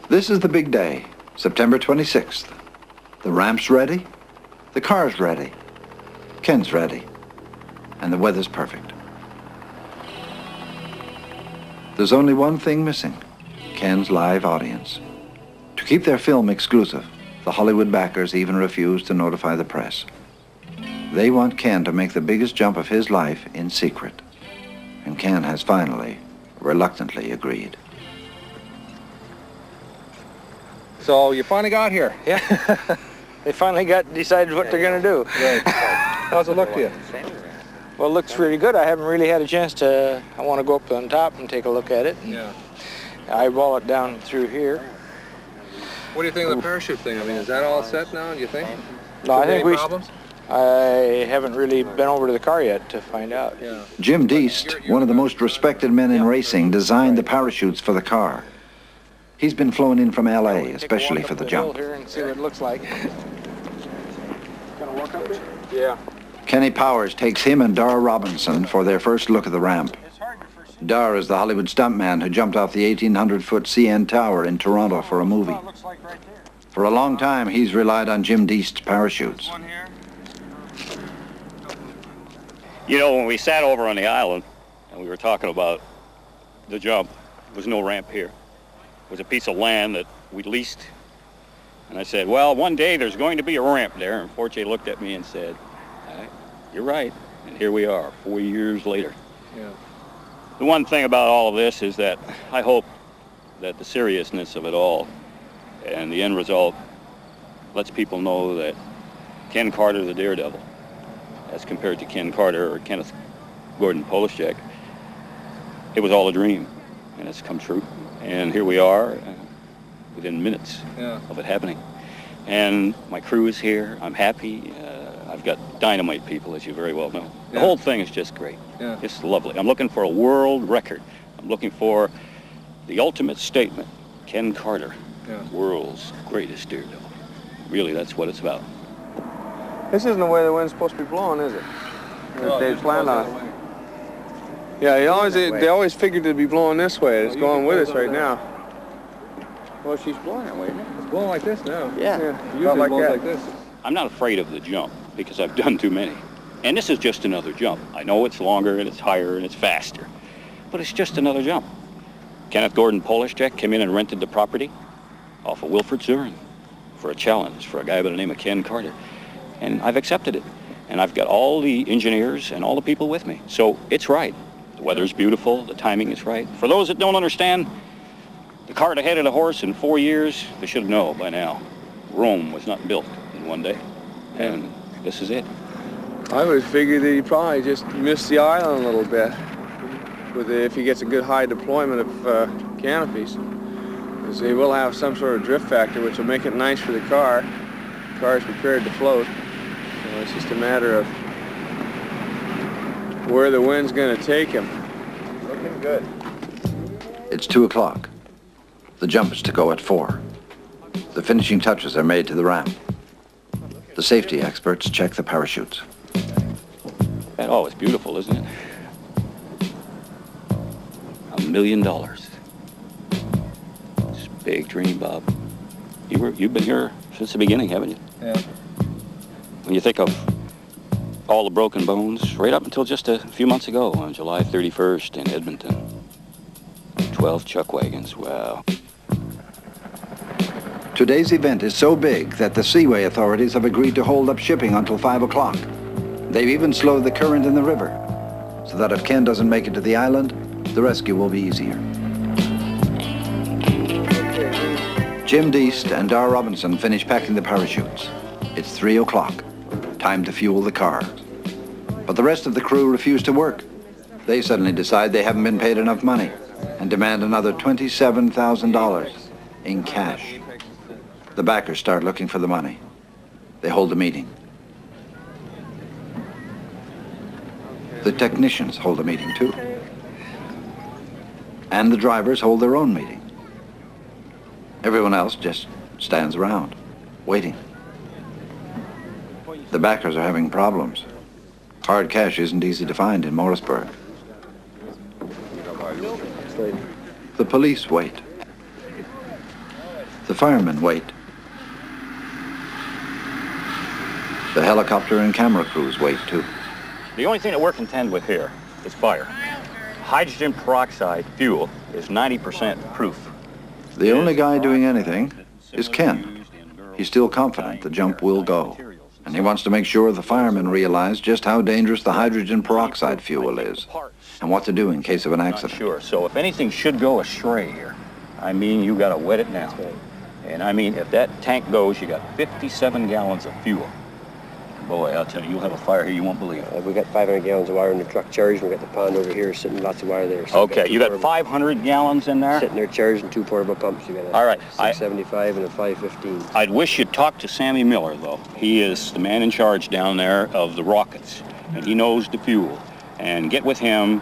This is the big day, September 26th. The ramp's ready, the car's ready, Ken's ready, and the weather's perfect. There's only one thing missing, Ken's live audience. To keep their film exclusive, the Hollywood backers even refuse to notify the press. They want Ken to make the biggest jump of his life in secret. And Ken has finally, reluctantly agreed. So you finally got here? Yeah. They finally decided what they're going to do. Right. How's it look to you? Well, it looks really good. I haven't really had a chance to, I want to go up on top and take a look at it. Yeah. Eyeball it down through here. What do you think of the parachute thing? I mean, is that all set now, do you think? No, I think problems? I haven't really been over to the car yet to find out. Yeah. Jim Deast, one of the most respected men in racing, designed the parachutes for the car. He's been flown in from LA, especially for the jump. Here and see what it looks like. Gonna walk up here? Yeah. Kenny Powers takes him and Dar Robinson for their first look at the ramp. Dar is the Hollywood stuntman who jumped off the 1,800-foot CN Tower in Toronto for a movie. For a long time, he's relied on Jim Deast's parachutes. You know, when we sat over on the island and we were talking about the jump, there was no ramp here. It was a piece of land that we leased. And I said, well, one day there's going to be a ramp there. And Forte looked at me and said, you're right. And here we are, 4 years later. Yeah. The one thing about all of this is that I hope that the seriousness of it all and the end result lets people know that Ken Carter, the daredevil, as compared to Ken Carter or Kenneth Gordon Polishek, it was all a dream, and it's come true. And here we are, within minutes of it happening. And my crew is here. I'm happy. I've got dynamite people, as you very well know. The whole thing is just great. Yeah. It's lovely. I'm looking for a world record. I'm looking for the ultimate statement. Ken Carter, world's greatest daredevil. Really, that's what it's about. This isn't the way the wind's supposed to be blowing, is it? They planned on it. Yeah, they always figured it'd be blowing this way. It's going with us right now. Well, she's blowing that way, isn't it? It's blowing like this now. Yeah. Usually it blows like this. I'm not afraid of the jump because I've done too many. And this is just another jump. I know it's longer and it's higher and it's faster, but it's just another jump. Kenneth Gordon Polishek came in and rented the property off of Wilfred Zurin for a challenge for a guy by the name of Ken Carter. And I've accepted it. And I've got all the engineers and all the people with me. So it's right. The weather's beautiful, the timing is right. For those that don't understand, the cart ahead of the horse in 4 years, they should know by now. Rome was not built in one day. And this is it. I would figure that he probably just missed the island a little bit if he gets a good high deployment of canopies. Because they will have some sort of drift factor, which will make it nice for the car. The car is prepared to float. So it's just a matter of where the wind's going to take him. Looking good. It's 2 o'clock. The jump is to go at 4. The finishing touches are made to the ramp. The safety experts check the parachutes. Oh, it's beautiful, isn't it? $1 million. It's a big dream, Bob. You've been here since the beginning, haven't you? Yeah. When you think of all the broken bones, right up until just a few months ago on July 31st in Edmonton. 12 chuck wagons, wow. Today's event is so big that the Seaway authorities have agreed to hold up shipping until 5 o'clock. They've even slowed the current in the river, so that if Ken doesn't make it to the island, the rescue will be easier. Jim Deast and Dar Robinson finish packing the parachutes. It's 3 o'clock, time to fuel the car. But the rest of the crew refuse to work. They suddenly decide they haven't been paid enough money and demand another $27,000 in cash. The backers start looking for the money. They hold a meeting. The technicians hold a meeting too. And the drivers hold their own meeting. Everyone else just stands around, waiting. The backers are having problems. Hard cash isn't easy to find in Morrisburg. The police wait. The firemen wait. The helicopter and camera crews wait too. The only thing that we're contend with here is fire. Hydrogen peroxide fuel is 90% proof. The only guy doing anything is Ken. He's still confident the jump will go, and he wants to make sure the firemen realize just how dangerous the hydrogen peroxide fuel is and what to do in case of an accident. Sure, so if anything should go astray here, I mean, you gotta wet it now. And I mean, if that tank goes, you got 57 gallons of fuel. Boy, I'll tell you, you'll have a fire here you won't believe. We got 500 gallons of wire in the truck charged. We got the pond over here sitting, lots of wire there. So okay, you got 500 gallons in there? Sitting there charged and 2 portable pumps. You got a all right, 675 and a 515. I'd wish you'd talk to Sammy Miller, though. He is the man in charge down there of the rockets, and he knows the fuel. And get with him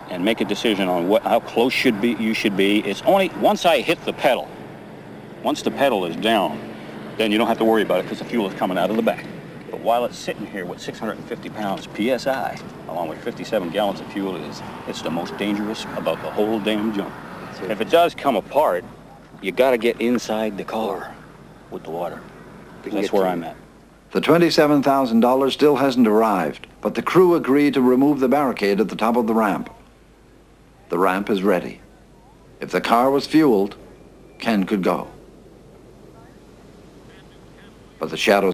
and make a decision on how close you should be. It's only once I hit the pedal, once the pedal is down, then you don't have to worry about it because the fuel is coming out of the back. But while it's sitting here with 650 pounds PSI, along with 57 gallons of fuel, it's the most dangerous about the whole damn jump. If it does come apart, you got to get inside the car with the water. That's where I'm at. The $27,000 still hasn't arrived, but the crew agreed to remove the barricade at the top of the ramp. The ramp is ready. If the car was fueled, Ken could go. But the shadows